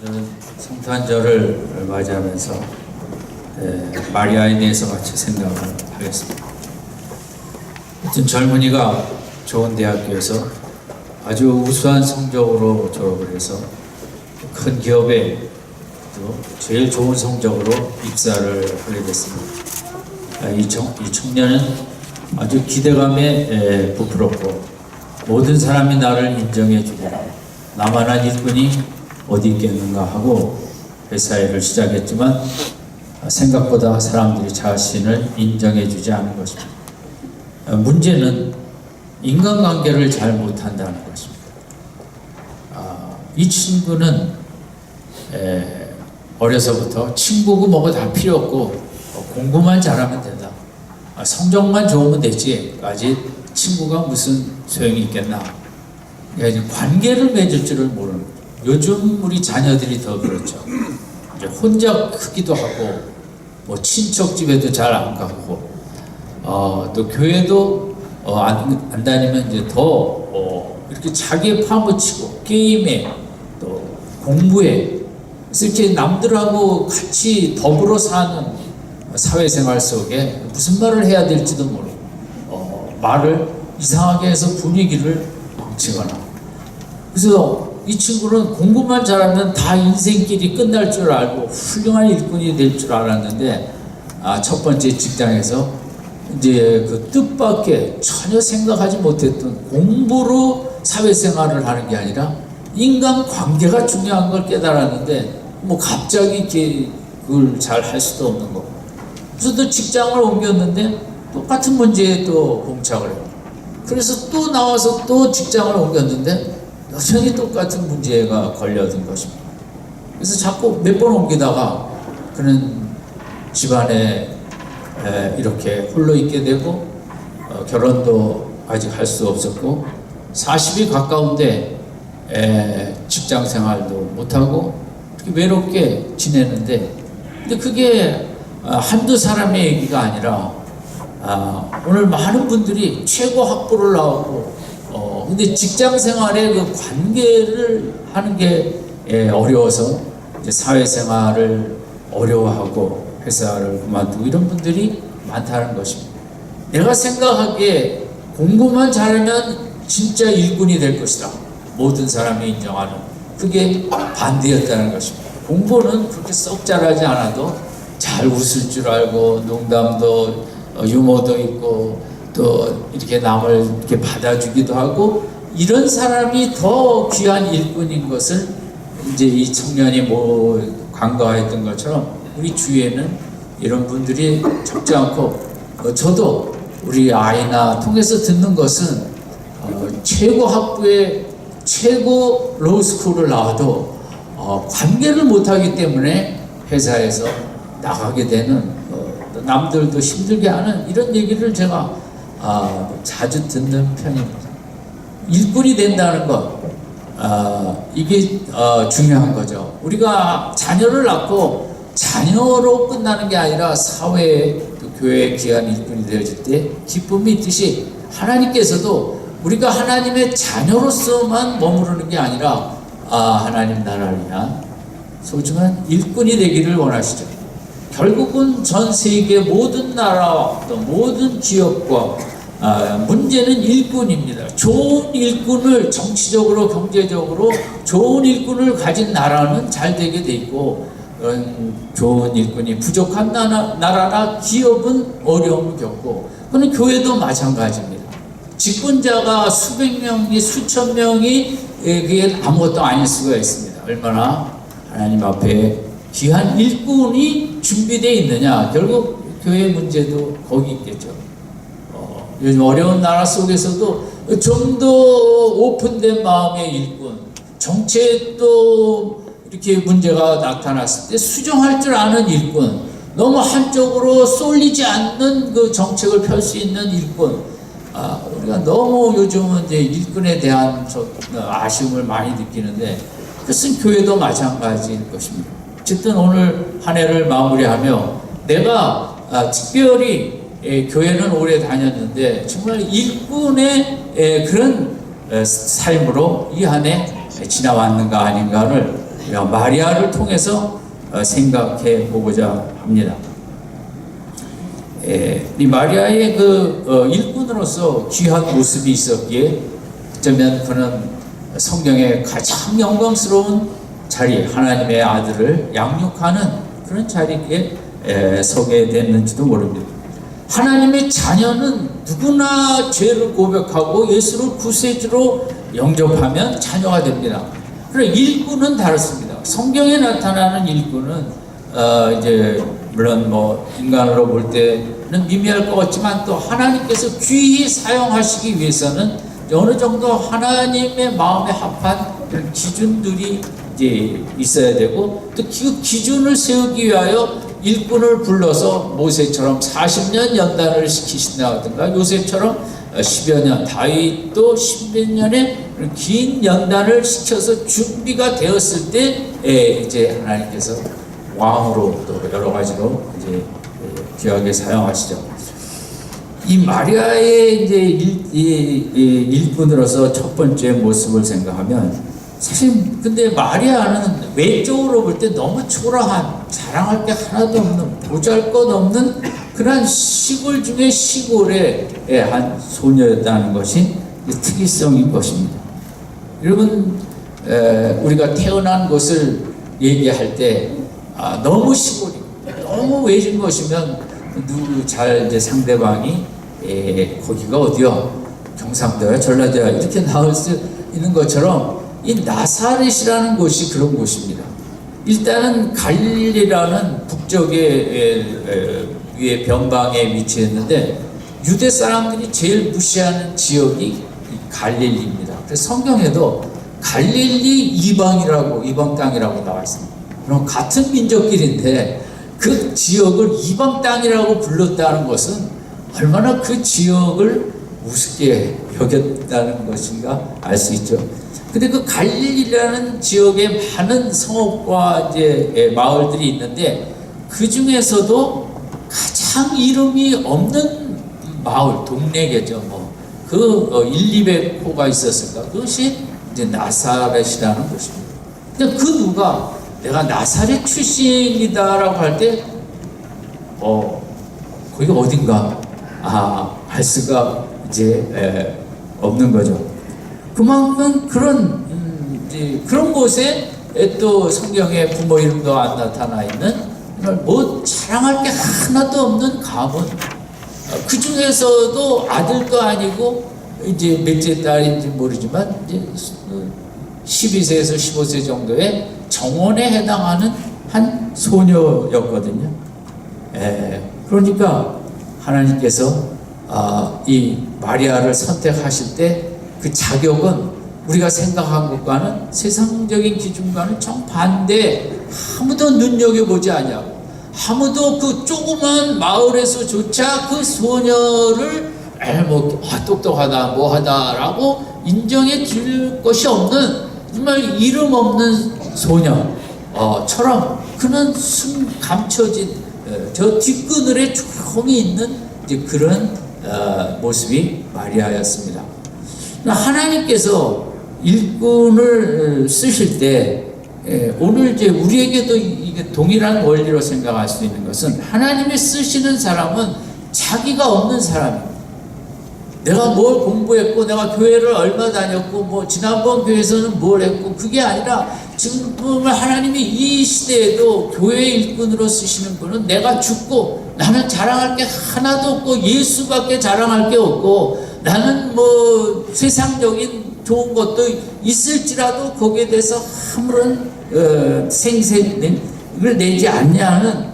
저는 성탄절을 맞이하면서 마리아에 대해서 같이 생각을 하겠습니다. 어떤 젊은이가 좋은 대학교에서 아주 우수한 성적으로 졸업을 해서 큰 기업에 또 제일 좋은 성적으로 입사를 하게 됐습니다. 이 청년은 아주 기대감에 부풀었고 모든 사람이 나를 인정해 주리라, 나만한 일꾼이 어디 있겠는가 하고 회사 일을 시작했지만 생각보다 사람들이 자신을 인정해 주지 않은 것입니다. 문제는 인간관계를 잘 못한다는 것입니다. 이 친구는 어려서부터 친구고 뭐고 다 필요 없고 공부만 잘하면 된다, 성적만 좋으면 되지 까지 친구가 무슨 소용이 있겠나, 관계를 맺을 줄을 모르는 거죠. 요즘 우리 자녀들이 더 그렇죠. 이제 혼자 크기도 하고 뭐 친척 집에도 잘 안 가고 또 교회도 안 다니면 이제 더 이렇게 자기에 파묻히고 게임에 또 공부에, 그래서 이렇게 남들하고 같이 더불어 사는 사회생활 속에 무슨 말을 해야 될지도 모르고 말을 이상하게 해서 분위기를 망치거나, 그래서 이 친구는 공부만 잘하면 다 인생길이 끝날 줄 알고 훌륭한 일꾼이 될 줄 알았는데 첫 번째 직장에서 이제 그 뜻밖의 전혀 생각하지 못했던 공부로 사회생활을 하는 게 아니라 인간관계가 중요한 걸 깨달았는데 뭐 갑자기 이렇게 그걸 잘 할 수도 없는 거고, 그래서 또 직장을 옮겼는데 똑같은 문제에 또 봉착을 해요. 그래서 또 나와서 또 직장을 옮겼는데 여전히 똑같은 문제가 걸려든 것입니다. 그래서 자꾸 몇 번 옮기다가 그는 집안에 이렇게 홀로 있게 되고 결혼도 아직 할 수 없었고 40이 가까운데 직장 생활도 못하고 이렇게 외롭게 지내는데, 근데 그게 한두 사람의 얘기가 아니라 오늘 많은 분들이 최고 학부를 나오고 근데 직장 생활에 그 관계를 하는 게 어려워서 이제 사회생활을 어려워하고 회사를 그만두고 이런 분들이 많다는 것입니다. 내가 생각하기에 공부만 잘하면 진짜 일꾼이 될 것이다, 모든 사람이 인정하는, 그게 반대였다는 것입니다. 공부는 그렇게 썩 잘하지 않아도 잘 웃을 줄 알고 농담도 유머도 있고 또 이렇게 남을 이렇게 받아주기도 하고 이런 사람이 더 귀한 일꾼인 것을 이제 이 청년이 간과했던 것처럼 우리 주위에는 이런 분들이 적지 않고 저도 우리 아이나 통해서 듣는 것은 최고 학부에 최고 로스쿨을 나와도 관계를 못하기 때문에 회사에서 나가게 되는, 남들도 힘들게 하는 이런 얘기를 제가 자주 듣는 편입니다. 일꾼이 된다는 것, 이게 중요한 거죠. 우리가 자녀를 낳고 자녀로 끝나는 게 아니라 사회에 또 교회에 귀한 일꾼이 되어질 때 기쁨이 있듯이 하나님께서도 우리가 하나님의 자녀로서만 머무르는 게 아니라 하나님 나라를 위한 소중한 일꾼이 되기를 원하시죠. 결국은 전 세계 모든 나라와 또 모든 기업과 문제는 일꾼입니다. 좋은 일꾼을, 정치적으로 경제적으로 좋은 일꾼을 가진 나라는 잘 되게 돼 있고 좋은 일꾼이 부족한 나라나 기업은 어려움을 겪고, 그건 교회도 마찬가지입니다. 직분자가 수백 명이 수천 명이 그게 아무것도 아닐 수가 있습니다. 얼마나 하나님 앞에 귀한 일꾼이 준비되어 있느냐, 결국 교회 문제도 거기 있겠죠. 요즘 어려운 나라 속에서도 좀 더 오픈된 마음의 일꾼, 정책도 이렇게 문제가 나타났을 때 수정할 줄 아는 일꾼, 너무 한쪽으로 쏠리지 않는 그 정책을 펼 수 있는 일꾼, 우리가 너무 요즘은 이제 일꾼에 대한 아쉬움을 많이 느끼는데 그것은 교회도 마찬가지일 것입니다. 어쨌든 오늘 한 해를 마무리하며 내가 특별히 교회는 오래 다녔는데 정말 일꾼의 그런 삶으로 이 한 해 지나왔는가 아닌가를 마리아를 통해서 생각해 보고자 합니다. 이 마리아의 일꾼으로서 귀한 모습이 있었기에 어쩌면 그는 성경의 가장 영광스러운 자리, 하나님의 아들을 양육하는 그런 자리에 서게 됐는지도 모릅니다. 하나님의 자녀는 누구나 죄를 고백하고 예수를 구세주로 영접하면 자녀가 됩니다. 그러나 일꾼은 다릅니다. 성경에 나타나는 일꾼은 이제 물론 인간으로 볼 때는 미미할 것 같지만 또 하나님께서 귀히 사용하시기 위해서는 어느 정도 하나님의 마음에 합한 그런 기준들이 이제 있어야 되고, 또 그 기준을 세우기 위하여 일꾼을 불러서 모세처럼 40년 연단을 시키신다든가, 요셉처럼 10여 년, 다윗도 10몇 년의 긴 연단을 시켜서 준비가 되었을 때 이제 하나님께서 왕으로 또 여러 가지로 이제 귀하게 사용하시죠. 이 마리아의 이제 일꾼으로서 첫 번째 모습을 생각하면, 사실 근데 마리아는 외적으로 볼 때 너무 초라한, 자랑할 게 하나도 없는, 보잘것없는 그런 시골 중에 시골의 한 소녀였다는 것이 특이성인 것입니다. 여러분, 우리가 태어난 곳을 얘기할 때 너무 시골이, 너무 외진 것이면 이제 상대방이 거기가 어디야? 경상도야, 전라도야, 이렇게 나올 수 있는 것처럼 이 나사렛이라는 곳이 그런 곳입니다. 일단은 갈릴리라는 북쪽의 위에 변방에 위치했는데, 유대 사람들이 제일 무시하는 지역이 갈릴리입니다. 그래서 성경에도 갈릴리 이방이라고, 이방 땅이라고 나와 있습니다. 그럼 같은 민족끼리인데 그 지역을 이방 땅이라고 불렀다는 것은 얼마나 그 지역을 우습게 여겼다는 것인가 알 수 있죠. 근데 그 갈릴리라는 지역에 많은 성읍과 이제 마을들이 있는데, 그 중에서도 가장 이름이 없는 마을, 동네겠죠. 1,200호가 있었을까? 그것이 이제 나사렛이라는 곳입니다. 근데 그 누가 내가 나사렛 출신이다라고 할 때, 거기가 어딘가, 알 수가 이제 없는 거죠. 그만큼 그런 곳에 또 성경에 부모 이름도 안 나타나 있는, 자랑할 게 하나도 없는 가문, 그 중에서도 아들도 아니고 이제 몇째 딸인지 모르지만 이제 12세에서 15세 정도의 정원에 해당하는 한 소녀였거든요. 그러니까 하나님께서 이 마리아를 선택하실 때 그 자격은 우리가 생각한 것과는, 세상적인 기준과는 정반대, 아무도 눈여겨보지 않냐고, 아무도 그 조그만 마을에서조차 그 소녀를 똑똑하다 뭐하다라고 인정해 줄 것이 없는, 정말 이름 없는 소녀처럼 그는 감춰진 저 뒷그늘에 조용히 있는 이제 그런 모습이 마리아였습니다. 하나님께서 일꾼을 쓰실 때, 오늘 이제 우리에게도 이게 동일한 원리로 생각할 수 있는 것은, 하나님이 쓰시는 사람은 자기가 없는 사람입니다. 내가 뭘 공부했고, 내가 교회를 얼마 다녔고, 지난번 교회에서는 뭘 했고, 그게 아니라 지금 하나님이 이 시대에도 교회 일꾼으로 쓰시는 분은 내가 죽고 나는 자랑할 게 하나도 없고 예수밖에 자랑할 게 없고, 나는 세상적인 좋은 것도 있을지라도 거기에 대해서 아무런 생색을 내지 않냐는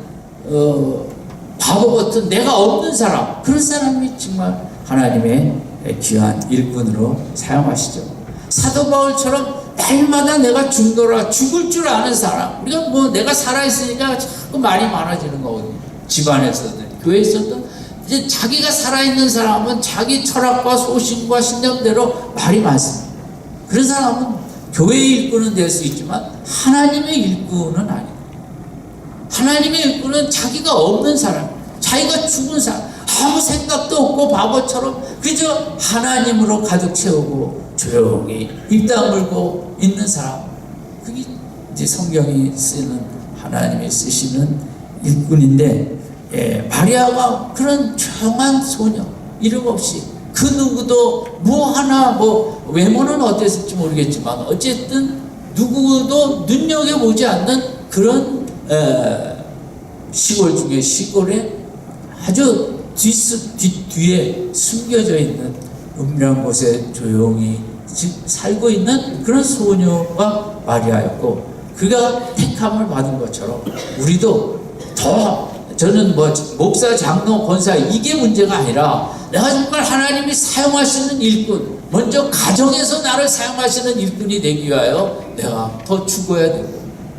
바보 같은, 내가 없는 사람, 그런 사람이 정말 하나님의 귀한 일꾼으로 사용하시죠. 사도 바울처럼 날마다 내가 죽노라, 죽을 줄 아는 사람, 우리가 내가 살아있으니까 자꾸 말이 많아지는 거거든요. 집안에서든 교회에서든 이제 자기가 살아있는 사람은 자기 철학과 소신과 신념대로 말이 많습니다. 그런 사람은 교회의 일꾼은 될 수 있지만 하나님의 일꾼은 아니에요. 하나님의 일꾼은 자기가 없는 사람, 자기가 죽은 사람, 아무 생각도 없고 바보처럼 그저 하나님으로 가득 채우고 조용히 입 다물고 있는 사람, 그게 이제 성경이 쓰는 하나님이 쓰시는 일꾼인데 마리아가 그런 조용한 소녀 이름 없이 그 누구도 뭐 하나 뭐 외모는 어땠을지 모르겠지만 어쨌든 누구도 눈여겨보지 않는 그런 시골 중에 시골에 아주 뒤에 숨겨져 있는 은밀한 곳에 조용히 살고 있는 그런 소녀가 마리아였고, 그가 택함을 받은 것처럼 우리도 더, 저는 뭐 목사, 장로, 권사 이게 문제가 아니라 내가 정말 하나님이 사용하시는 일꾼, 먼저 가정에서 나를 사용하시는 일꾼이 되기 위하여 내가 더 죽어야 되고,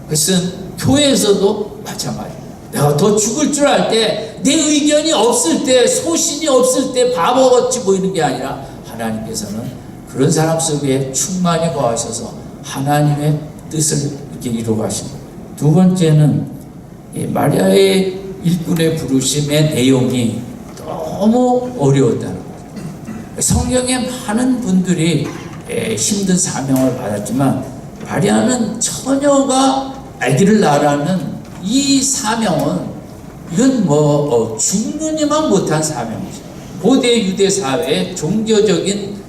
그것은 교회에서도 마찬가지입니다. 내가 더 죽을 줄 알 때, 내 의견이 없을 때, 소신이 없을 때 바보같이 보이는 게 아니라 하나님께서는 그런 사람 속에 충만히 거하셔서 하나님의 뜻을 이렇게 이루어가십니다. 두 번째는 마리아의 일꾼의 부르심의 내용이 너무 어려웠다는 거예요. 성경에 많은 분들이 힘든 사명을 받았지만 마리아는 처녀가 아기를 낳으라는 이 사명은 이건 뭐 죽느니만 못한 사명이죠. 고대 유대 사회의 종교적인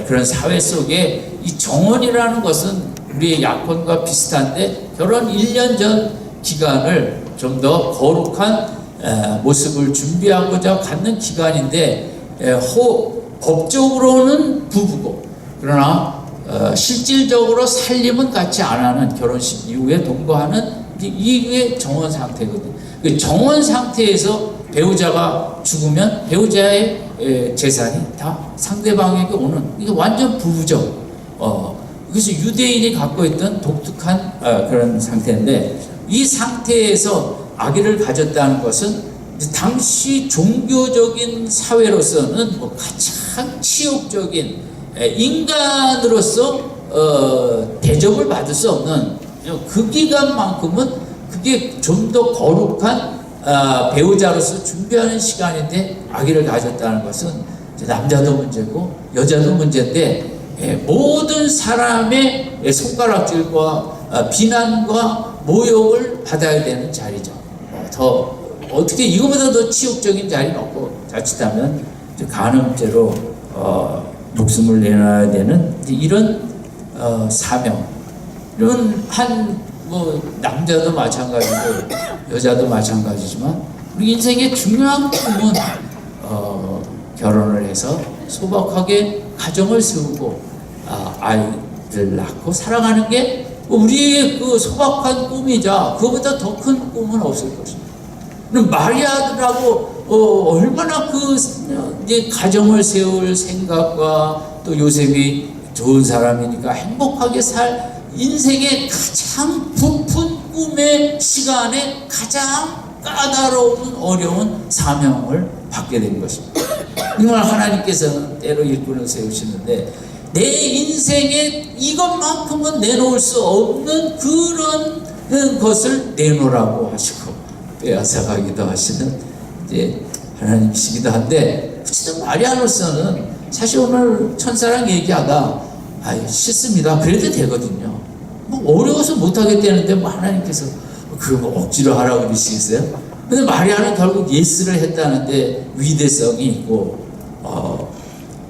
그런 사회 속에 이 정혼이라는 것은 우리의 약혼과 비슷한데 결혼 1년 전 기간을 좀 더 거룩한 모습을 준비하고자 갖는 기간인데 법적으로는 부부고 그러나 실질적으로 살림은 같이 안 하는 결혼식 이후에 동거하는 이게 정혼 상태거든요. 그 정혼 상태에서 배우자가 죽으면 배우자의 재산이 다 상대방에게 오는, 이게 완전 부부적. 그래서 유대인이 갖고 있던 독특한 그런 상태인데, 이 상태에서 아기를 가졌다는 것은 당시 종교적인 사회로서는 뭐 가장 치욕적인 인간으로서 대접을 받을 수 없는 그 기간만큼은 그게 좀 더 거룩한 배우자로서 준비하는 시간인데 아기를 가졌다는 것은 남자도 문제고 여자도 문제인데 모든 사람의 손가락질과 비난과 모욕을 받아야 되는 자리죠. 더 어떻게 이거보다 더 치욕적인 자리는 없고 자칫하면 간음죄로 목숨을 내놔야 되는 이런 사명, 이런 뭐 남자도 마찬가지고 여자도 마찬가지지만 우리 인생의 중요한 꿈은 결혼을 해서 소박하게 가정을 세우고 아이들 낳고 살아가는 게 우리의 그 소박한 꿈이자 그거보다 더 큰 꿈은 없을 것입니다. 마리아들하고 얼마나 그 이제 가정을 세울 생각과 또 요셉이 좋은 사람이니까 행복하게 살 인생의 가장 부푼 꿈의 시간에 가장 까다로운 어려운 사명을 받게 된 것입니다. 정말 하나님께서는 때로 일꾼을 세우시는데 내 인생에 이것만큼은 내놓을 수 없는 그런 것을 내놓으라고 하시고 빼앗아가기도 하시는 이제 하나님이시기도 한데, 어쨌든 마리아로서는 사실 오늘 천사랑 얘기하다 싫습니다 그래도 되거든요. 뭐 어려워서 못하겠다는데 뭐 하나님께서 그거 억지로 하라고 그러시겠어요? 근데 마리아는 결국 예스를 했다는데 위대성이 있고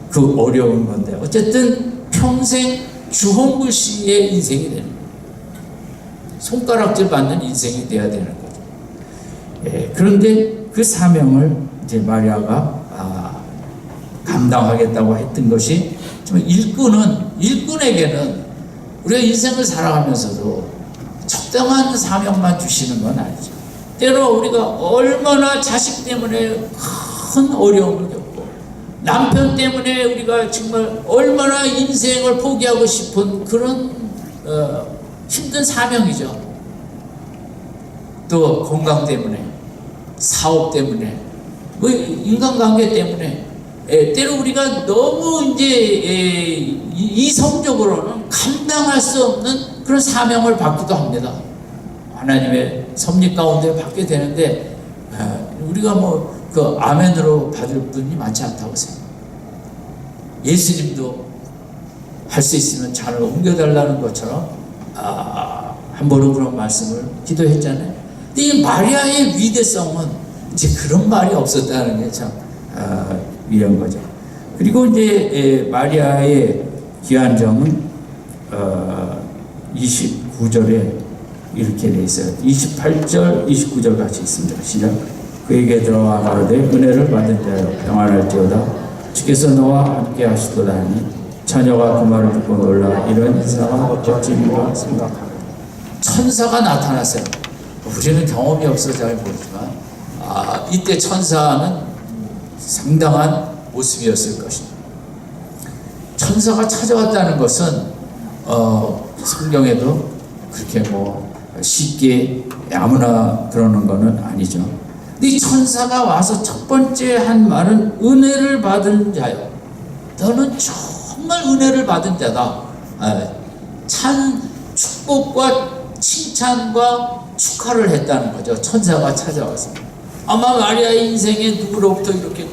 그 어려운 건데 어쨌든 평생 주홍글 씨의 인생이 되는 거예요. 손가락질 받는 인생이 돼야 되는 거죠. 그런데 그 사명을 이제 마리아가 감당하겠다고 했던 것이 일꾼에게는 우리가 인생을 살아가면서도 적당한 사명만 주시는 건 아니죠. 때로 우리가 얼마나 자식 때문에 큰 어려움을 겪고 남편 때문에 우리가 정말 얼마나 인생을 포기하고 싶은 그런 힘든 사명이죠. 또 건강 때문에, 사업 때문에, 뭐 인간관계 때문에 때로 우리가 너무 이제 이성적으로는 감당할 수 없는 그런 사명을 받기도 합니다. 하나님의 섭리 가운데 받게 되는데 우리가 뭐 그 아멘으로 받을 분이 많지 않다고 생각해요. 예수님도 할 수 있으면 잔을 옮겨달라는 것처럼 한 번은 그런 말씀을 기도했잖아요. 근데 이 마리아의 위대성은 이제 그런 말이 없었다는 게 참 위한 거죠. 그리고 이제 마리아의 귀한 점은 29절에 이렇게 돼 있어요. 28절, 29절 같이 있습니다. 시작. 그에게 들어와 가로되 은혜를 받은 자여 평안할지어다. 주께서 너와 함께 하시도다 하니 처녀가 그 말을 듣고 놀라 이런 인사가 어찌리라 생각하라. 천사가 나타났어요. 우리는 경험이 없어 잘 모르지만 이때 천사는 상당한 모습이었을 것입니다. 천사가 찾아왔다는 것은 성경에도 그렇게 뭐 쉽게 아무나 그러는 것은 아니죠. 근데 이 천사가 와서 첫 번째 한 말은 은혜를 받은 자요. 너는 정말 은혜를 받은 자다. 찬 축복과 칭찬과 축하를 했다는 거죠. 천사가 찾아와서. 아마 마리아의 인생에 누구로부터 이렇게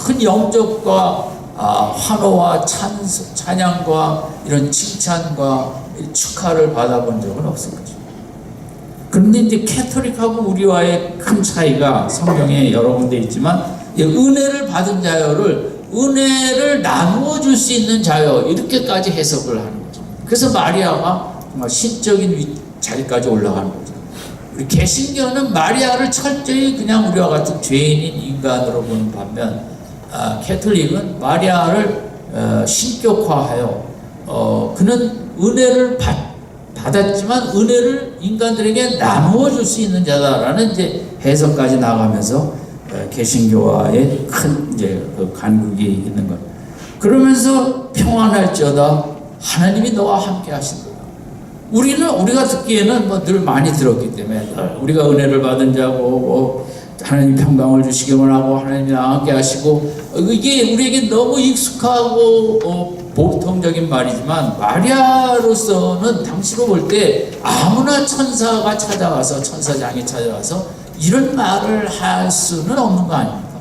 큰 영접과 환호와 찬양과 이런 칭찬과 축하를 받아본 적은 없을 거죠. 그런데 이제 캐토릭하고 우리와의 큰 차이가 성경에 여러 군데 있지만 은혜를 받은 자요를 은혜를 나누어 줄 수 있는 자요 이렇게까지 해석을 하는 거죠. 그래서 마리아가 정말 신적인 자리까지 올라가는 거죠. 우리 개신교는 마리아를 철저히 그냥 우리와 같은 죄인인 인간으로 보는 반면 캐톨릭은 마리아를 신격화하여 그는 은혜를 받았지만 은혜를 인간들에게 나누어 줄 수 있는 자다라는 이제 해석까지 나가면서 개신교와의 큰 이제 그 간극이 있는 것. 그러면서 평안할지어다 하나님이 너와 함께 하신다. 우리가 듣기에는 뭐 늘 많이 들었기 때문에 우리가 은혜를 받은 자고 하나님 평강을 주시기 원하고 하나님이 나와 함께 하시고 이게 우리에게 너무 익숙하고 보통적인 말이지만 마리아로서는 당시로 볼 때 아무나 천사가 찾아와서 천사장이 찾아와서 이런 말을 할 수는 없는 거 아닙니까?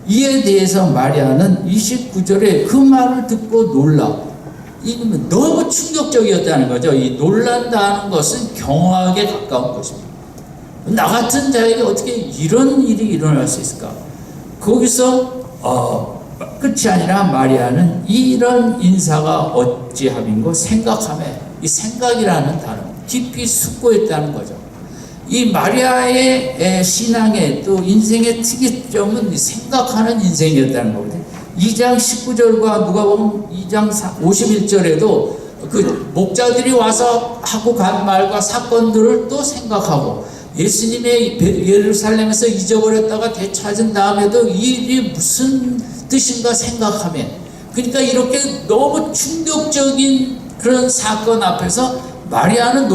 이에 대해서 마리아는 29절에 그 말을 듣고 놀라. 이건 너무 충격적이었다는 거죠. 이 놀란다는 것은 경악에 가까운 것입니다. 나 같은 자에게 어떻게 이런 일이 일어날 수 있을까? 거기서 끝이 아니라 마리아는 이런 인사가 어찌함인고 생각하며 이 생각이라는 단어 깊이 숙고했다는 거죠. 이 마리아의 신앙의 또 인생의 특이점은 생각하는 인생이었다는 거거든요. 2장 19절과 누가복음 2장 51절에도 그 목자들이 와서 하고 간 말과 사건들을 또 생각하고 예수님의 예루살렘에서 잊어버렸다가 되찾은 다음에도 이 일이 무슨 뜻인가 생각하며 그러니까 이렇게 너무 충격적인 그런 사건 앞에서 마리아는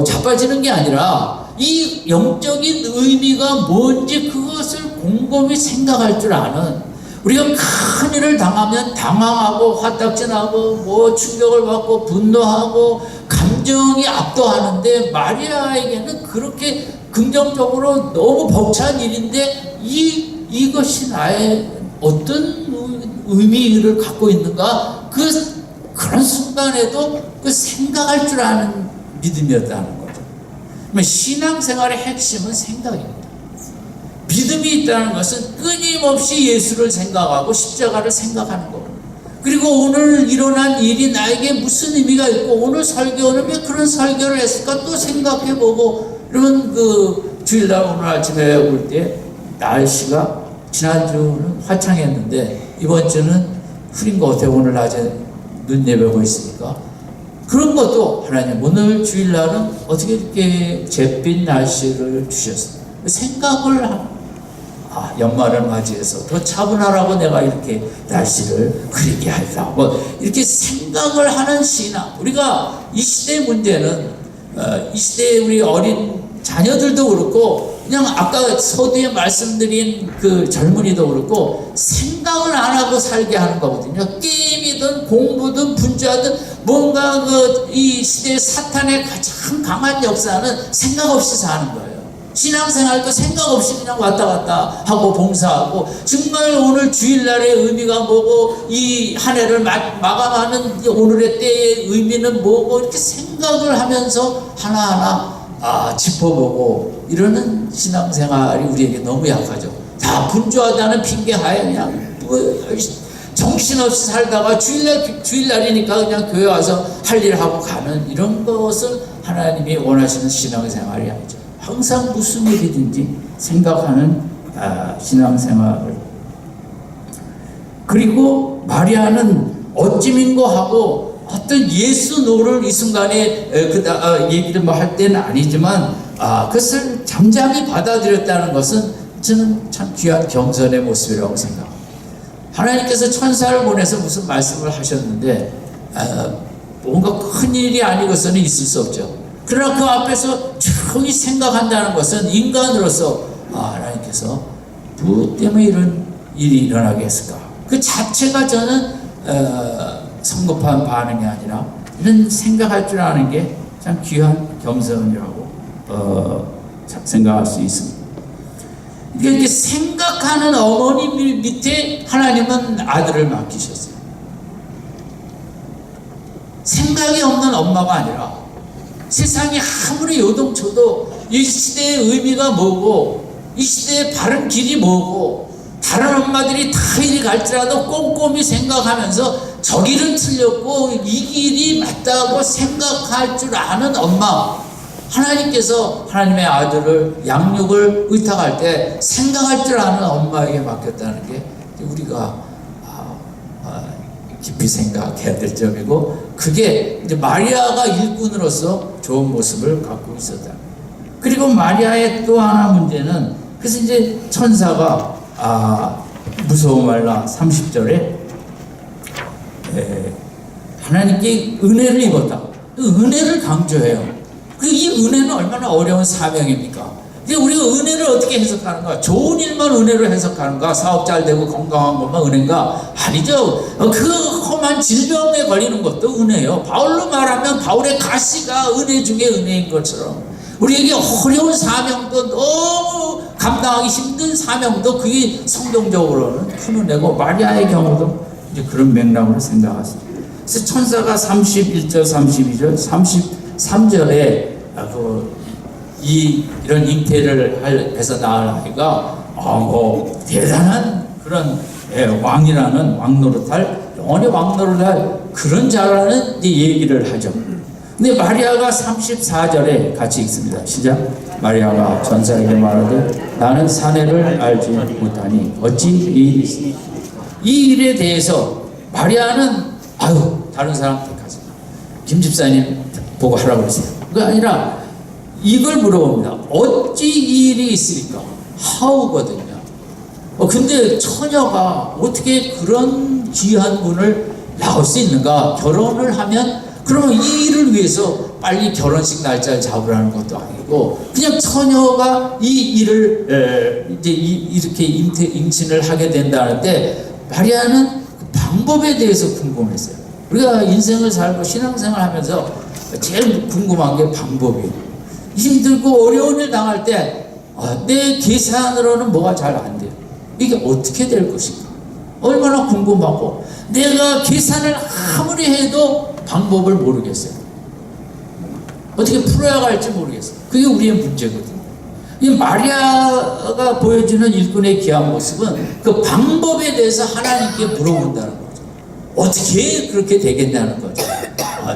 자빠지는 게 아니라 이 영적인 의미가 뭔지 그것을 곰곰이 생각할 줄 아는 우리가 큰 일을 당하면 당황하고 화딱지나고 충격을 받고 분노하고 감정이 압도하는데 마리아에게는 그렇게 긍정적으로 너무 벅찬 일인데 이것이 나의 어떤 의미를 갖고 있는가 그런 순간에도 그 생각할 줄 아는 믿음이었다는 거죠. 신앙생활의 핵심은 생각입니다. 믿음이 있다는 것은 끊임없이 예수를 생각하고 십자가를 생각하는 거고 그리고 오늘 일어난 일이 나에게 무슨 의미가 있고 오늘 설교는 왜 그런 설교를 했을까 또 생각해보고 이런 그 주일날 오늘 아침에 올 때 날씨가 지난주는 화창했는데 이번 주는 흐린 것 같아요. 오늘 낮에 눈 예배고 있으니까 그런 것도 하나님 오늘 주일날은 어떻게 이렇게 잿빛 날씨를 주셨어요. 생각을 하는 연말을 맞이해서 더 차분하라고 내가 이렇게 날씨를 흐리게 하리라 이렇게 생각을 하는 신앙. 우리가 이 시대의 문제는 이 시대의 우리 어린 자녀들도 그렇고 그냥 아까 서두에 말씀드린 그 젊은이도 그렇고 생각을 안 하고 살게 하는 거거든요. 게임이든 공부든 분주하든 뭔가 이 시대의 사탄의 가장 강한 역사는 생각 없이 사는 거예요. 신앙생활도 생각 없이 그냥 왔다 갔다 하고 봉사하고, 정말 오늘 주일날의 의미가 뭐고, 이 한 해를 마감하는 오늘의 때의 의미는 뭐고, 이렇게 생각을 하면서 하나하나 짚어보고 이러는 신앙생활이 우리에게 너무 약하죠. 다 분주하다는 핑계하에 그냥 정신없이 살다가 주일날이니까 그냥 교회 와서 할 일 하고 가는, 이런 것을 하나님이 원하시는 신앙생활이 아니죠. 항상 무슨 일이든지 생각하는 신앙생활을. 그리고 마리아는 어찌민고 하고 어떤 예수 노를 이 순간에 얘기를 뭐 할 때는 아니지만 그것을 잠잠히 받아들였다는 것은 저는 참 귀한 겸손의 모습이라고 생각합니다. 하나님께서 천사를 보내서 무슨 말씀을 하셨는데 뭔가 큰 일이 아니고서는 있을 수 없죠. 그러나 그 앞에서 조용히 생각한다는 것은 인간으로서 하나님께서 무엇 때문에 이런 일이 일어나게 했을까, 그 자체가 저는 성급한 반응이 아니라 이런 생각할 줄 아는 게 참 귀한 겸손이라고 생각할 수 있습니다. 이렇게 생각하는 어머니 밑에 하나님은 아들을 맡기셨어요. 생각이 없는 엄마가 아니라, 세상이 아무리 요동쳐도 이 시대의 의미가 뭐고, 이 시대의 바른 길이 뭐고, 다른 엄마들이 다 이리 갈지라도 꼼꼼히 생각하면서 저 길은 틀렸고 이 길이 맞다고 생각할 줄 아는 엄마, 하나님께서 하나님의 아들을 양육을 의탁할 때 생각할 줄 아는 엄마에게 맡겼다는 게 우리가 깊이 생각해야 될 점이고, 그게 이제 마리아가 일꾼으로서 좋은 모습을 갖고 있었다. 그리고 마리아의 또 하나 문제는, 그래서 이제 천사가 무서워 말라 30절에 하나님께 은혜를 입었다. 은혜를 강조해요. 이 은혜는 얼마나 어려운 사명입니까? 우리가 은혜를 어떻게 해석하는가? 좋은 일만 은혜로 해석하는가? 사업 잘 되고 건강한 것만 은혜인가? 아니죠. 그 험한 질병에 걸리는 것도 은혜예요. 바울로 말하면 바울의 가시가 은혜 중에 은혜인 것처럼, 우리에게 어려운 사명도, 너무 감당하기 힘든 사명도 그게 성경적으로는 큰 은혜고, 마리아의 경우도 이제 그런 맥락으로 생각하십니다. 그래서 천사가 31절, 32절, 33절에 이런 잉태를 해서 낳을 아이가 대단한 그런 왕이라는, 왕노릇할, 영원히 왕노릇할 그런 자라는 얘기를 하죠. 근데 마리아가 34절에 같이 읽습니다. 시작. 마리아가 천사에게 말하되 나는 사내를 알지 못하니 어찌 이 일에 대해서 마리아는 다른 사람 택하지 마, 김 집사님 보고 하라고 그랬어요. 그게 아니라 이걸 물어봅니다. 어찌 이 일이 있으리까? 하우거든요. 근데 처녀가 어떻게 그런 귀한 분을 낳을 수 있는가? 결혼을 하면 그러면 이 일을 위해서 빨리 결혼식 날짜를 잡으라는 것도 아니고, 그냥 처녀가 이 일을 이제 이렇게 임신을 하게 된다는데, 마리아는 그 방법에 대해서 궁금했어요. 우리가 인생을 살고 신앙생활 하면서 제일 궁금한 게 방법이에요. 힘들고 어려운 일 당할 때 내 계산으로는 뭐가 잘 안 돼요. 이게 어떻게 될 것인가? 얼마나 궁금하고, 내가 계산을 아무리 해도 방법을 모르겠어요. 어떻게 풀어야 할지 모르겠어요. 그게 우리의 문제거든요. 이 마리아가 보여주는 일꾼의 귀한 모습은 그 방법에 대해서 하나님께 물어본다는 거죠. 어떻게 그렇게 되겠냐는 거죠.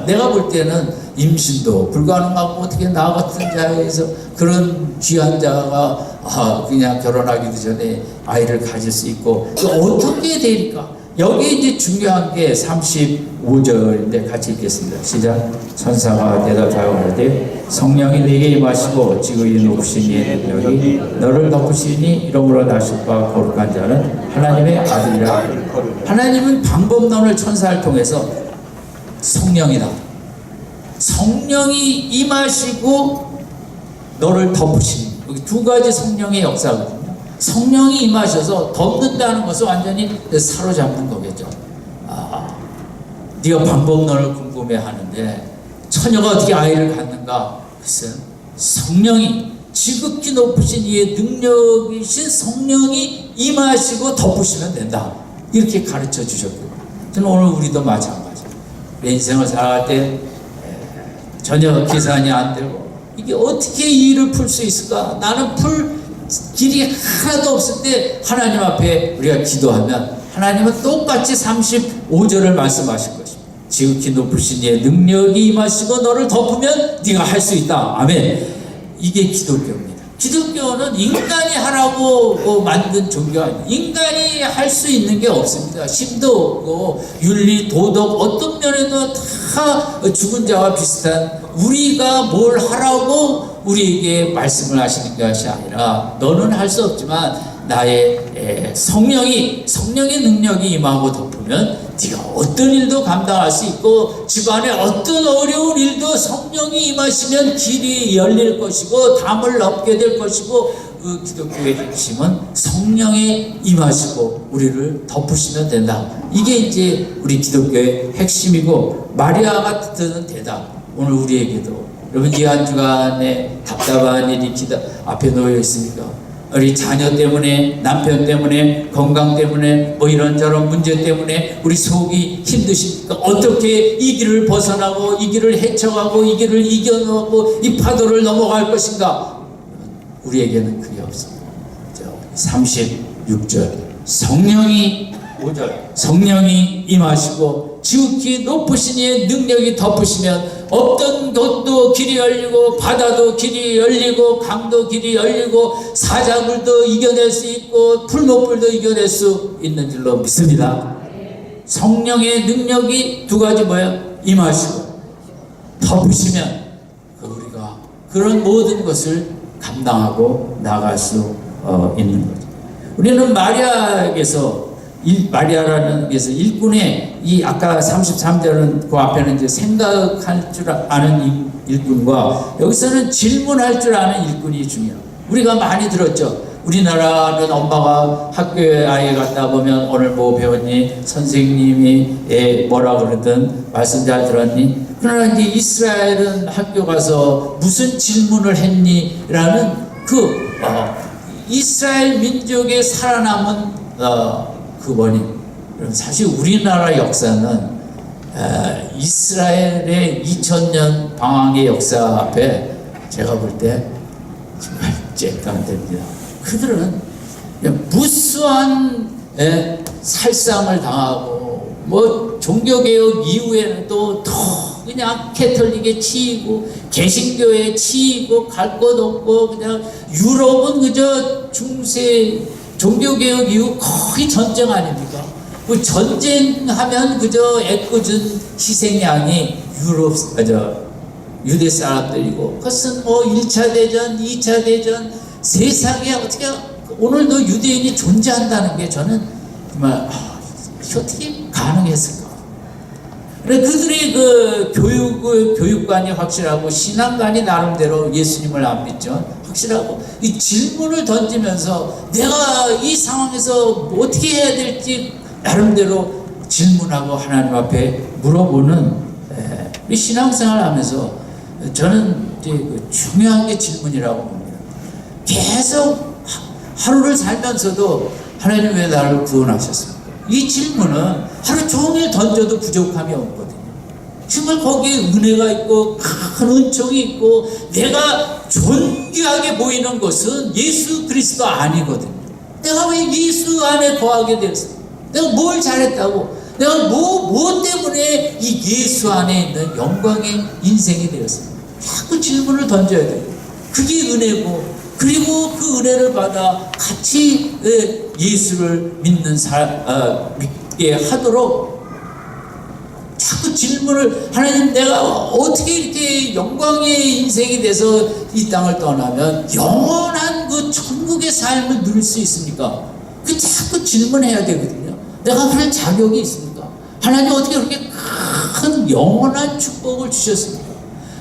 내가 볼 때는 임신도 불가능하고, 어떻게 나 같은 자에서 그런 귀한 자가 그냥 결혼하기도 전에 아이를 가질 수 있고, 어떻게 되니까? 여기 이제 중요한 게 35절인데 같이 읽겠습니다. 시작. 천사가 대답하여 가로되 성령이 네게 임하시고 지극히 높으신 이의 능력이 너를 덮으시니 이러므로 나실과 거룩한 자는 하나님의 아들이라. 하나님은 방법론을 천사를 통해서 성령이다, 성령이 임하시고 너를 덮으시니, 여기 두 가지 성령의 역사거든요. 성령이 임하셔서 덮는다는 것은 완전히 사로잡는 거겠죠. 네가 방법론을 궁금해하는데 처녀가 어떻게 아이를 갖는가? 글쎄, 성령이 지극히 높으신 이의 능력이신 성령이 임하시고 덮으시면 된다. 이렇게 가르쳐 주셨고요. 저는 오늘 우리도 마찬가지예요. 내 인생을 살아갈 때 전혀 계산이 안 되고 이게 어떻게 이 일을 풀 수 있을까? 나는 풀 길이 하나도 없을 때 하나님 앞에 우리가 기도하면 하나님은 똑같이 35절을 말씀하실 것입니다. 지극히 높으신 이의 능력이 임하시고 너를 덮으면 네가 할 수 있다. 아멘. 이게 기독교입니다. 기독교는 인간이 하라고 만든 종교가 아닙니다. 인간이 할 수 있는 게 없습니다. 힘도 없고 윤리, 도덕 어떤 면에도 다 죽은 자와 비슷한 우리가 뭘 하라고 우리에게 말씀을 하시는 것이 아니라 너는 할 수 없지만 나의 성령의 능력이 임하고 덮으면 네가 어떤 일도 감당할 수 있고 집안에 어떤 어려운 일도 성령이 임하시면 길이 열릴 것이고 담을 넘게 될 것이고 그 기독교의 핵심은 성령에 임하시고 우리를 덮으시면 된다. 이게 이제 우리 기독교의 핵심이고 마리아가 듣는 대답. 오늘 우리에게도 여러분 이 한 주간에 답답한 일이 앞에 놓여 있으니까 우리 자녀 때문에 남편 때문에 건강 때문에 뭐 이런저런 문제 때문에 우리 속이 힘드십니까? 어떻게 이 길을 벗어나고 이 길을 헤쳐가고 이 길을 이겨내고 이 파도를 넘어갈 것인가? 우리에게는 그게 없습니다. 36절 성령이 5절 성령이 임하시고 지극히 높으신 이의 능력이 덮으시면 없던 곳도 길이 열리고 바다도 길이 열리고 강도 길이 열리고 사자굴도 이겨낼 수 있고 풀목불도 이겨낼 수 있는 줄로 믿습니다. 성령의 능력이 두 가지 뭐예요? 임하시고 덮으시면 우리가 그런 모든 것을 감당하고 나갈 수 있는 거죠. 우리는 마리아에게서 마리아라는 게서 일꾼의 이 아까 33절은 그 앞에는 이제 생각할 줄 아는 일꾼과 여기서는 질문할 줄 아는 일꾼이 중요해요. 우리가 많이 들었죠. 우리나라는 엄마가 학교에 아이 갔다 보면 오늘 뭐 배웠니? 선생님이 뭐라 그러든 말씀 잘 들었니? 그러나 이제 이스라엘은 학교 가서 무슨 질문을 했니? 라는 이스라엘 민족의 살아남은 그 원인. 사실 우리나라 역사는 이스라엘의 2000년 방황의 역사 앞에 제가 볼 때 정말 잽도 안 됩니다. 그들은 무수한 살상을 당하고 뭐 종교개혁 이후에는 또 더 그냥 캐톨릭에 치이고 개신교에 치이고 갈 곳 없고 그냥 유럽은 그저 중세 종교개혁 이후 거의 전쟁 아닙니까? 그 전쟁하면 그저 애꿎은 희생양이 유대 사람들이고 그것은 뭐 1차 대전, 2차 대전 세상에 어떻게 오늘도 유대인이 존재한다는 게 저는 정말 어떻게 가능했을까? 그들이 그 교육관이 확실하고 신앙관이 나름대로 예수님을 안 믿죠. 확실하고 이 질문을 던지면서 내가 이 상황에서 어떻게 해야 될지 나름대로 질문하고 하나님 앞에 물어보는 이 신앙생활 하면서 저는 이제 중요한 게 질문이라고 봅니다. 계속 하루를 살면서도 하나님 왜 나를 구원하셨습니까? 이 질문은 하루 종일 던져도 부족함이 없거든요. 정말 거기에 은혜가 있고 큰 은총이 있고 내가 존귀하게 보이는 것은 예수 그리스도 아니거든요. 내가 왜 예수 안에 거하게 되었어? 내가 뭘 잘했다고? 내가 뭐 때문에 이 예수 안에 있는 영광의 인생이 되었습니까? 자꾸 질문을 던져야 돼요. 그게 은혜고 그리고 그 은혜를 받아 같이 예수를 믿는 믿게 하도록 자꾸 질문을 하나님 내가 어떻게 이렇게 영광의 인생이 돼서 이 땅을 떠나면 영원한 그 천국의 삶을 누릴 수 있습니까? 그 자꾸 질문해야 되거든요. 내가 그럴 자격이 있습니까? 하나님 어떻게 그렇게 큰 영원한 축복을 주셨습니까?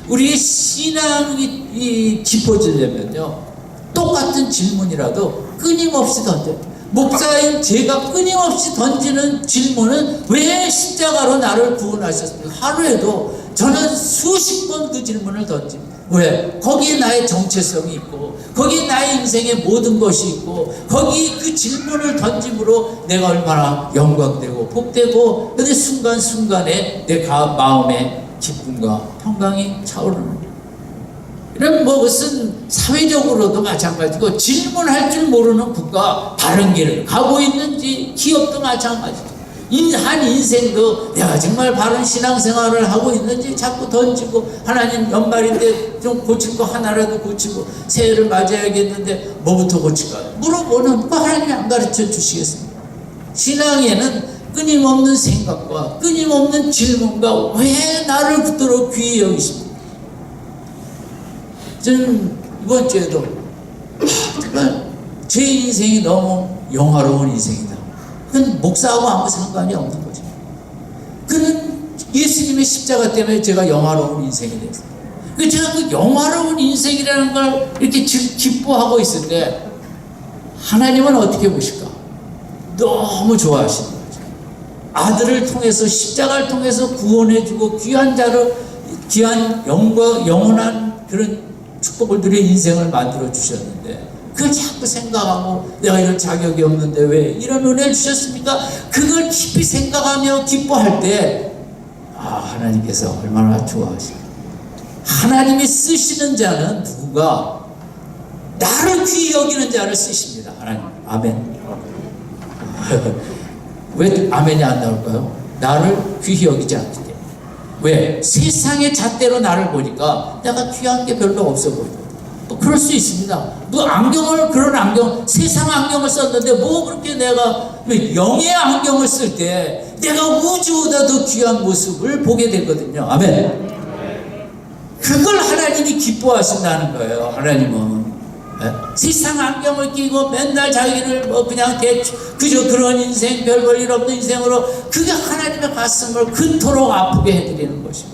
우리의 신앙이 깊어지려면요 똑같은 질문이라도 끊임없이 던져요. 목사인 제가 끊임없이 던지는 질문은 왜 십자가로 나를 구원하셨습니까? 하루에도 저는 수십 번 그 질문을 던집니다. 왜? 거기에 나의 정체성이 있고 거기에 나의 인생의 모든 것이 있고 거기 그 질문을 던짐으로 내가 얼마나 영광되고 복되고 근데 순간순간에 내 마음에 기쁨과 평강이 차오르는 거예요. 이런 것은 사회적으로도 마찬가지고 질문할 줄 모르는 국가 바른 길을 가고 있는지 기업도 마찬가지죠. 한 인생도 내가 정말 바른 신앙생활을 하고 있는지 자꾸 던지고 하나님 연말인데 좀 고칠 거 하나라도 고치고 새해를 맞아야겠는데 뭐부터 고칠까 물어보는 거 하나님이 안 가르쳐 주시겠습니까? 신앙에는 끊임없는 생각과 끊임없는 질문과 왜 나를 붙들어 귀히 여기십니까? 저는 이번 주에도 정말 제 인생이 너무 영화로운 인생이다. 그건 목사하고 아무 상관이 없는 거죠. 그는 예수님의 십자가 때문에 제가 영화로운 인생이 됐어요. 제가 그 영화로운 인생이라는 걸 이렇게 기뻐하고 있을 때 하나님은 어떻게 보실까? 너무 좋아하시는 거죠. 아들을 통해서 십자가를 통해서 구원해주고 귀한 자로 귀한 영원한 그런 축복을 누려 인생을 만들어 주셨는데 그걸 자꾸 생각하고 내가 이런 자격이 없는데 왜 이런 은혜를 주셨습니까? 그걸 깊이 생각하며 기뻐할 때 하나님께서 얼마나 좋아하시나. 하나님이 쓰시는 자는 누군가 나를 귀히 여기는 자를 쓰십니다. 하나님. 아멘. 왜 아멘이 안 나올까요? 나를 귀히 여기지 않기 때문에. 왜? 세상의 잣대로 나를 보니까 내가 귀한 게 별로 없어 보이고 또 그럴 수 있습니다. 그런 안경, 세상 안경을 썼는데 뭐 그렇게 내가 영의 안경을 쓸 때 내가 우주보다 더 귀한 모습을 보게 되거든요. 아멘. 그걸 하나님이 기뻐하신다는 거예요. 하나님은. 네? 세상 안경을 끼고 맨날 자기를 그냥 그저 그런 인생, 별 볼 일 없는 인생으로 그게 하나님의 가슴을 그토록 아프게 해드리는 것이고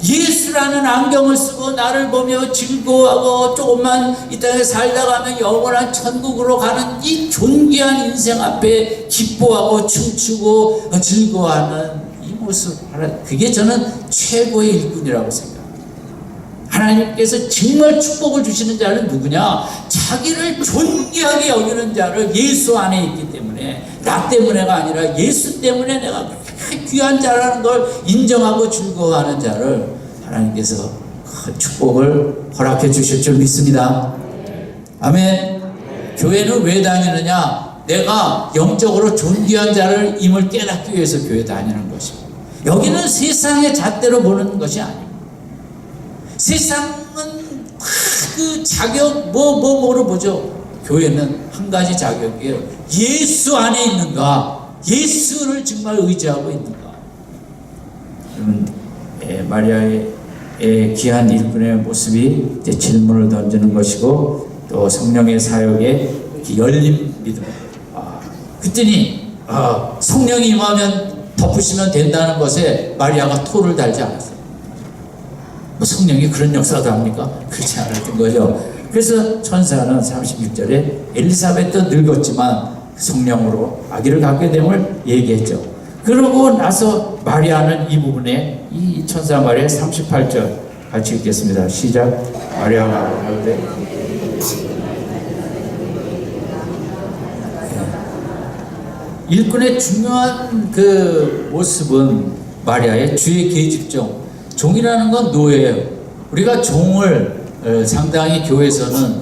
예수라는 안경을 쓰고 나를 보며 즐거워하고 조금만 이 땅에 살다 가면 영원한 천국으로 가는 이 존귀한 인생 앞에 기뻐하고 춤추고 즐거워하는 이 모습, 그게 저는 최고의 일꾼이라고 생각합니다. 하나님께서 정말 축복을 주시는 자는 누구냐? 자기를 존귀하게 여기는 자를 예수 안에 있기 때문에 나 때문에가 아니라 예수 때문에 내가 귀한 자라는 걸 인정하고 즐거워하는 자를 하나님께서 큰 축복을 허락해 주실 줄 믿습니다. 아멘. 교회는 왜 다니느냐? 내가 영적으로 존귀한 자를 임을 깨닫기 위해서 교회 다니는 것이고 여기는 세상의 잣대로 보는 것이 아닙니다. 세상은 그 자격 뭐로 보죠. 교회는 한 가지 자격이에요. 예수 안에 있는가? 예수를 정말 의지하고 있는가? 마리아의 귀한 일꾼의 모습이 이제 질문을 던지는 것이고 또 성령의 사역에 열린 믿음. 그랬더니 성령이 임하면 덮으시면 된다는 것에 마리아가 토를 달지 않았어요. 성령이 그런 역사도 합니까? 그렇지 않았던 거죠. 그래서 천사는 36절에 엘리사벳도 늙었지만 성령으로 아기를 갖게 됨을 얘기했죠. 그러고 나서 마리아는 이 부분에 이 천사 마리아 38절 같이 읽겠습니다. 시작. 마리아가 말하되 일꾼의 중요한 그 모습은 마리아의 주의 계집종. 종이라는 건 노예예요. 우리가 종을 상당히 교회에서는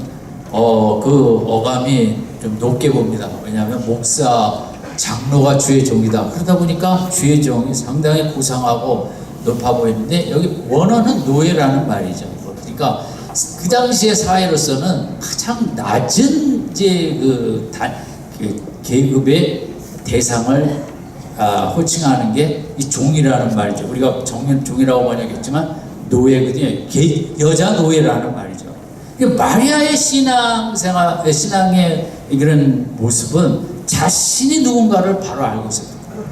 그 어감이 좀 높게 봅니다. 왜냐하면 목사, 장로가 주의 종이다. 그러다 보니까 주의 종이 상당히 고상하고 높아 보이는데 여기 원어는 노예라는 말이죠. 그러니까 그 당시의 사회로서는 가장 낮은 이제 그 계급의 대상을 호칭하는 게 이 종이라는 말이죠. 우리가 종이라고 번역했지만 노예거든요. 여자 노예라는 말이죠. 마리아의 신앙의 이런 모습은 자신이 누군가를 바로 알고 있었던 거예요.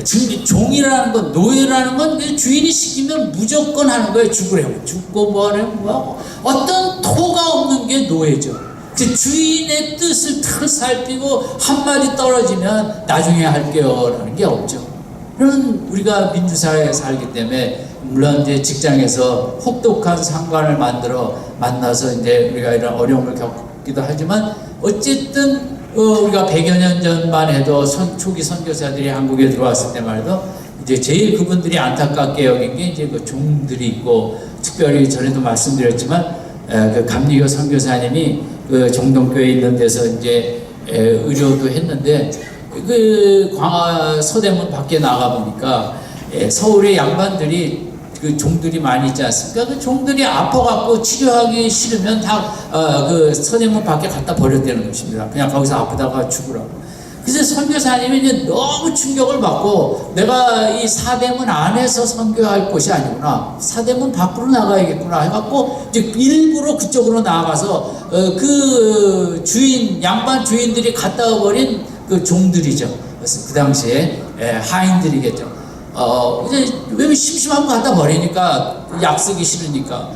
지금 종이라는 건, 노예라는 건 주인이 시키면 무조건 하는 거예요. 죽으려면 죽고 뭐하려면 뭐하고. 어떤 토가 없는 게 노예죠. 주인의 뜻을 탁 살피고 한마디 떨어지면 나중에 할게요 라는 게 없죠. 그런 우리가 민주사회에 살기 때문에 물론 이제 직장에서 혹독한 상관을 만나서 이제 우리가 이런 어려움을 겪기도 하지만 어쨌든 우리가 100여 년 전만 해도 초기 선교사들이 한국에 들어왔을 때 말도 이제 제일 그분들이 안타깝게 여긴 게 이제 그 종들이 있고, 특별히 전에도 말씀드렸지만 그 감리교 선교사님이 그 정동교에 있는 데서 이제 의료도 했는데 그 서대문 밖에 나가 보니까 서울의 양반들이 그 종들이 많이 있지 않습니까? 그 종들이 아파갖고 치료하기 싫으면 다 그 서대문 밖에 갖다 버렸다는 것입니다. 그냥 거기서 아프다가 죽으라고. 그래서 선교사님이 이제 너무 충격을 받고, 내가 이 사대문 안에서 선교할 곳이 아니구나, 사대문 밖으로 나가야겠구나 해갖고 이제 일부러 그쪽으로 나가서 그 양반 주인들이 갖다 버린 그 종들이죠. 그래서 그 당시에 하인들이겠죠. 이제 왜 심심한 거 갖다 버리니까, 약 쓰기 싫으니까.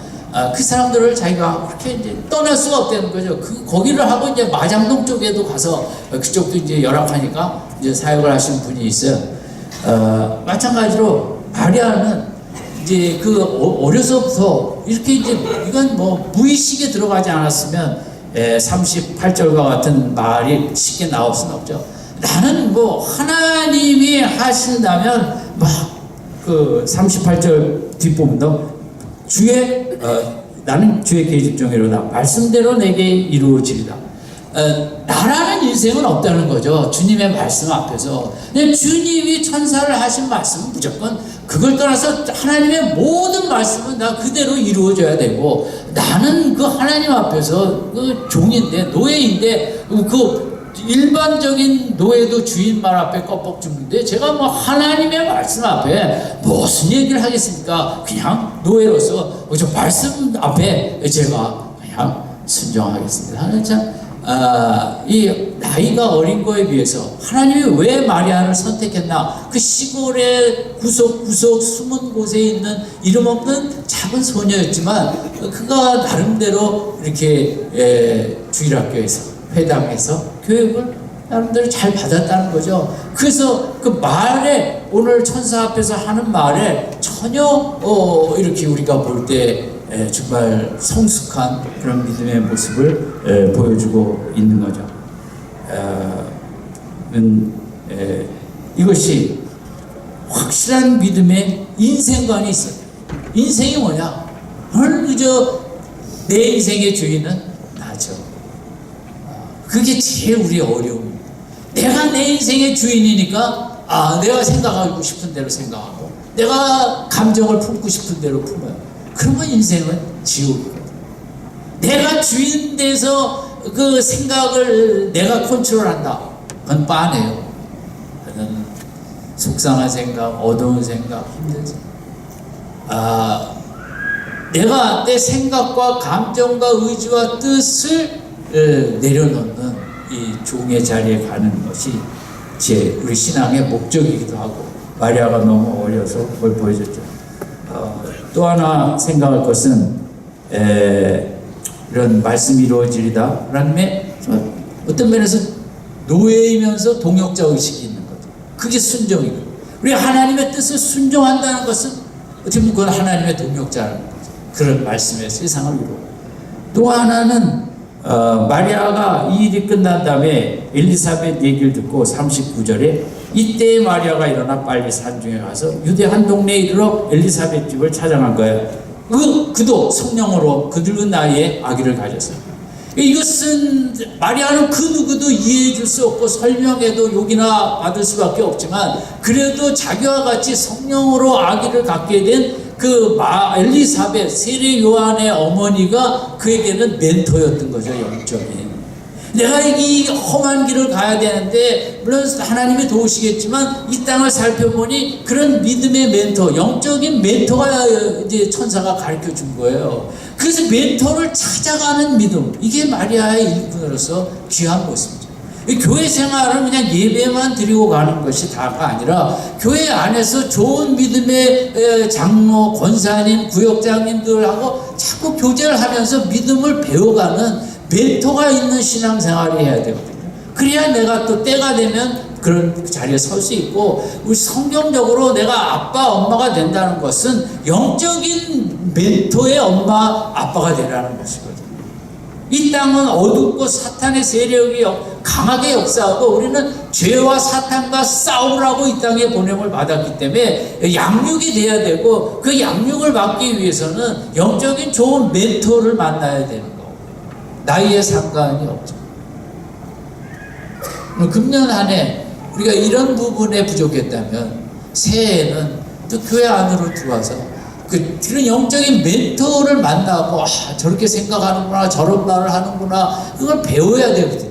그 사람들을 자기가 그렇게 이제 떠날 수가 없다는 거죠. 거기를 하고 이제 마장동 쪽에도 가서, 그쪽도 이제 열악하니까 이제 사역을 하시는 분이 있어요. 마찬가지로 마리아는 이제 그 어려서부터 이렇게 이제 이건 뭐 무의식에 들어가지 않았으면 38절과 같은 말이 쉽게 나올 수는 없죠. 나는 뭐 하나님이 하신다면 막 그 38절 뒷부분도 나는 주의 계집종이로다, 말씀대로 내게 이루어지리다. 나라는 인생은 없다는 거죠. 주님의 말씀 앞에서. 근데 주님이 천사를 하신 말씀은 무조건 그걸 떠나서 하나님의 모든 말씀은 다 그대로 이루어져야 되고, 나는 그 하나님 앞에서 그 종인데, 노예인데, 그 일반적인 노예도 주인 말 앞에 껍벅 죽는데 제가 뭐 하나님의 말씀 앞에 무슨 얘기를 하겠습니까? 그냥 노예로서 저 말씀 앞에 제가 그냥 순종하겠습니다. 참, 이 나이가 어린 거에 비해서 하나님이 왜 마리아를 선택했나? 그 시골의 구석구석 숨은 곳에 있는 이름 없는 작은 소녀였지만 그가 나름대로 이렇게 주일학교에서 회당에서 교육을 나름대로 잘 받았다는 거죠. 그래서 그 말에, 오늘 천사 앞에서 하는 말에 전혀 이렇게 우리가 볼 때 정말 성숙한 그런 믿음의 모습을 보여주고 있는 거죠. 이것이 확실한 믿음의 인생관이 있어요. 인생이 뭐냐? 그저 내 인생의 주인은 나죠. 그게 제일 우리의 어려움. 내가 내 인생의 주인이니까 내가 생각하고 싶은 대로 생각하고, 내가 감정을 품고 싶은 대로 품어요. 그러면 인생은 지옥이거든. 내가 주인 돼서 그 생각을 내가 컨트롤한다, 그건 빤해요. 그건 속상한 생각, 어두운 생각, 힘든 생각. 내가 내 생각과 감정과 의지와 뜻을 내려놓는 이 종의 자리에 가는 것이 우리 신앙의 목적이기도 하고, 마리아가 너무 어려서 그걸 보여줬죠. 또 하나 생각할 것은 이런 말씀이 이루어지리다 라는 어떤 면에서 노예이면서 동역자 의식이 있는 거죠. 그게 순종이고, 우리 하나님의 뜻을 순종한다는 것은 어떻게 보면 그건 하나님의 동역자라는 거죠. 그런 말씀에 세상을 이루고, 또 하나는 마리아가 이 일이 끝난 다음에 엘리사벳 얘기를 듣고 39절에 이때 마리아가 일어나 빨리 산중에 가서 유대 한 동네에 이르러 엘리사벳 집을 찾아간 거예요. 그도 성령으로 그 늙은 나이에 아기를 가졌어요. 이것은 마리아는 그 누구도 이해해 줄 수 없고 설명해도 욕이나 받을 수밖에 없지만, 그래도 자기와 같이 성령으로 아기를 갖게 된 그 엘리사벳, 세례 요한의 어머니가 그에게는 멘토였던 거죠. 영적인. 내가 이 험한 길을 가야 되는데, 물론 하나님이 도우시겠지만 이 땅을 살펴보니 그런 믿음의 멘토, 영적인 멘토가 이제 천사가 가르쳐 준 거예요. 그래서 멘토를 찾아가는 믿음, 이게 마리아의 일꾼으로서 귀한 모습이죠. 교회 생활은 그냥 예배만 드리고 가는 것이 다가 아니라, 교회 안에서 좋은 믿음의 장로, 권사님, 구역장님들하고 자꾸 교제를 하면서 믿음을 배워가는 멘토가 있는 신앙생활을 해야 되거든요. 그래야 내가 또 때가 되면 그런 자리에 설 수 있고, 우리 성경적으로 내가 아빠 엄마가 된다는 것은 영적인 멘토의 엄마 아빠가 되라는 것이거든요. 이 땅은 어둡고 사탄의 세력이 강하게 역사하고 우리는 죄와 사탄과 싸우라고 이 땅에 보냄을 받았기 때문에 양육이 돼야 되고, 그 양육을 받기 위해서는 영적인 좋은 멘토를 만나야 되는 거고, 나이에 상관이 없죠. 금년 한 해 우리가 이런 부분에 부족했다면 새해에는 또 교회 안으로 들어와서 그런 영적인 멘토를 만나고, 저렇게 생각하는구나, 저런 말을 하는구나, 그걸 배워야 되거든요.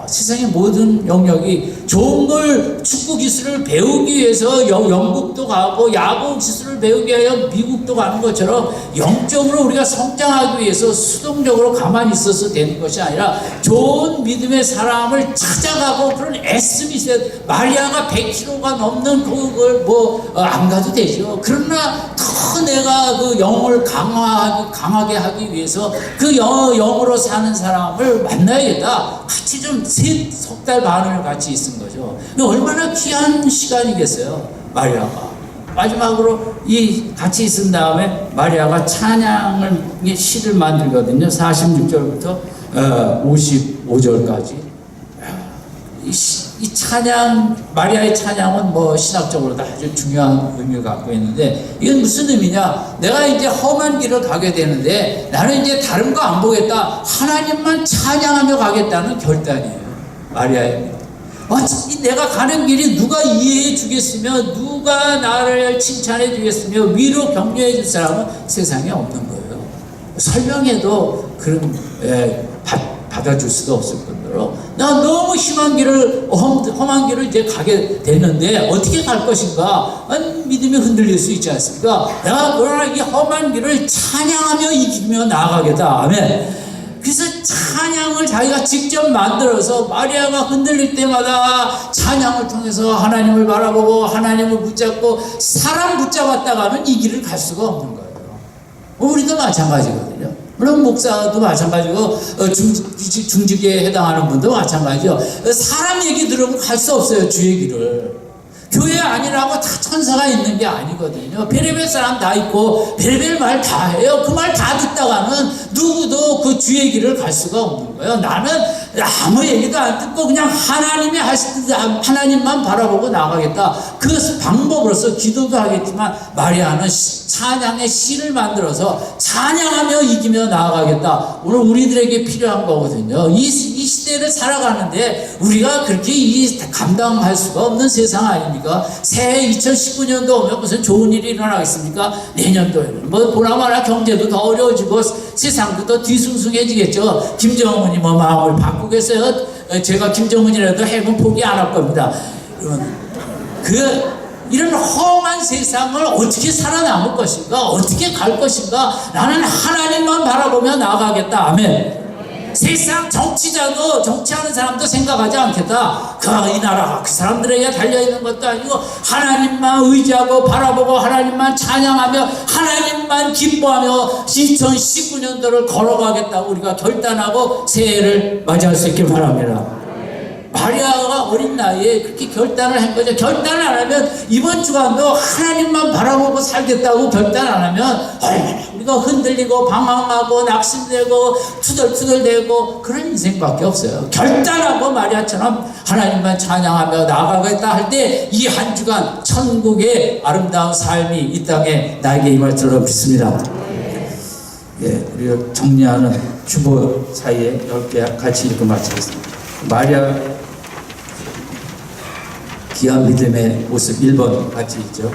세상의 모든 영역이 좋은 걸, 축구 기술을 배우기 위해서 영국도 가고 야구 기술을 배우기 위하여 미국도 가는 것처럼, 영적으로 우리가 성장하기 위해서 수동적으로 가만히 있어서 되는 것이 아니라 좋은 믿음의 사람을 찾아가고 그런 애씀이 있어야 돼. 마리아가 100kg가 넘는 그걸 안 가도 되죠. 그러나 더 내가 그 영을 강하게 하기 위해서 그 영으로 사는 사람을 만나야겠다. 같이 좀 석 달 반을 같이 있은 거죠. 얼마나 귀한 시간이겠어요. 마리아가 마지막으로 같이 있은 다음에 마리아가 찬양을 시를 만들거든요. 46절부터 55절까지. 이 찬양, 마리아의 찬양은 신학적으로도 아주 중요한 의미를 갖고 있는데, 이건 무슨 의미냐? 내가 이제 험한 길을 가게 되는데 나는 이제 다른 거 안 보겠다, 하나님만 찬양하며 가겠다는 결단이에요. 마리아입니다. 내가 가는 길이 누가 이해해 주겠으며, 누가 나를 칭찬해 주겠으며, 위로 격려해 줄 사람은 세상에 없는 거예요. 설명해도 그런 받아줄 수도 없을 뿐더러, 나 너무 험한 길을 이제 가게 됐는데 어떻게 갈 것인가? 믿음이 흔들릴 수 있지 않습니까? 내가 그러나 이 험한 길을 찬양하며 이기며 나아가겠다. 아멘. 그래서 찬양을 자기가 직접 만들어서, 마리아가 흔들릴 때마다 찬양을 통해서 하나님을 바라보고 하나님을 붙잡고, 사람 붙잡았다가 하면 이 길을 갈 수가 없는 거예요. 우리도 마찬가지거든요. 물론 목사도 마찬가지고, 중직에 해당하는 분도 마찬가지죠. 사람 얘기 들으면 갈 수 없어요. 주의 길을. 교회 아니라고 다 천사가 있는 게 아니거든요. 별의별 사람 다 있고 별의별 말 다 해요. 그 말 다 듣다가는 누구도 그 주의 길을 갈 수가 없는 거예요. 나는 아무 얘기도 안 듣고 그냥 하나님이 하실 때 하나님만 바라보고 나가겠다. 그 방법으로서 기도도 하겠지만, 마리아는 찬양의 시를 만들어서 찬양하며 이기며 나아가겠다. 오늘 우리들에게 필요한 거거든요. 이 시대를 살아가는데 우리가 그렇게 감당할 수가 없는 세상 아닙니까? 새해 2019년도 오면 무슨 좋은 일이 일어나겠습니까? 내년도에는 보나마나 경제도 더 어려워지고 세상도 더 뒤숭숭해지겠죠. 김정은이 마음을 바꾸겠어요? 제가 김정은이라도 해본 포기 안 할 겁니다. 이런 험한 세상을 어떻게 살아남을 것인가? 어떻게 갈 것인가? 나는 하나님만 바라보며 나아가겠다. 아멘. 세상 정치자도, 정치하는 사람도 생각하지 않겠다. 이 나라가 그 사람들에게 달려있는 것도 아니고, 하나님만 의지하고 바라보고 하나님만 찬양하며 하나님만 기뻐하며 2019년도를 걸어가겠다고 우리가 결단하고 새해를 맞이할 수 있길 바랍니다. 마리아가 어린 나이에 그렇게 결단을 한 거죠. 결단을 안 하면, 이번 주간도 하나님만 바라보고 살겠다고 결단 안 하면 얼마나 우리가 흔들리고 방황하고 낙심되고 투덜투덜대고 그런 인생밖에 없어요. 결단하고 마리아처럼 하나님만 찬양하며 나아가겠다 할 때 이 한 주간 천국의 아름다운 삶이 이 땅에 나에게 임할 줄로 믿습니다. 우리가 정리하는 주보 사이에 10개 같이 읽고 마치겠습니다. 마리아 귀한 믿음의 모습 1번 같이 있죠.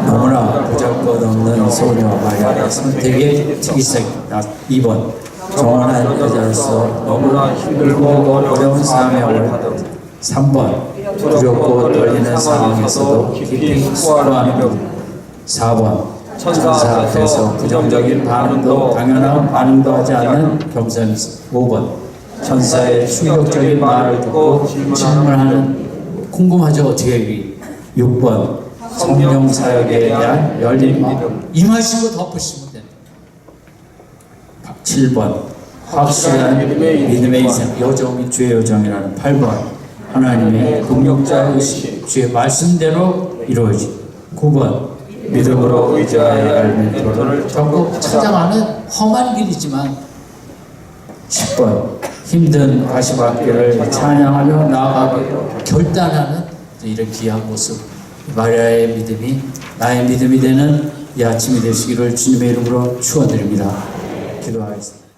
너무나 보잘것없는 소녀 마리아의 선택의 특이성이다. 2번 정원한 여자로서 너무나 힘들고 어려운 사명을 받은. 3번 두렵고 떨리는 상황에서도 깊이 수고하는 것. 4번 천사 앞에서 부정적인 반응도 당연한 반응도 하지 않는 겸손. 5번 천사의 충격적인 말을 듣고 질문하는. 궁금하죠? 어떻게 6번 성령 사역에 대한 열린 마음 임하시고 덮으시면 됩니다. 7번 확실한 믿음의 인생, 여정이 주의 여정이라는. 8번 하나님의 동력자 의식 주의 말씀대로 이루어지. 9번 믿음으로 의지하여 할 멘토를 전국 찾아가는 험한 길이지만 10번 힘든 가시밭길을 찬양하며 나아가기로 결단하는 이런 귀한 모습, 마리아의 믿음이 나의 믿음이 되는 이 아침이 되시기를 주님의 이름으로 축원드립니다. 기도하겠습니다.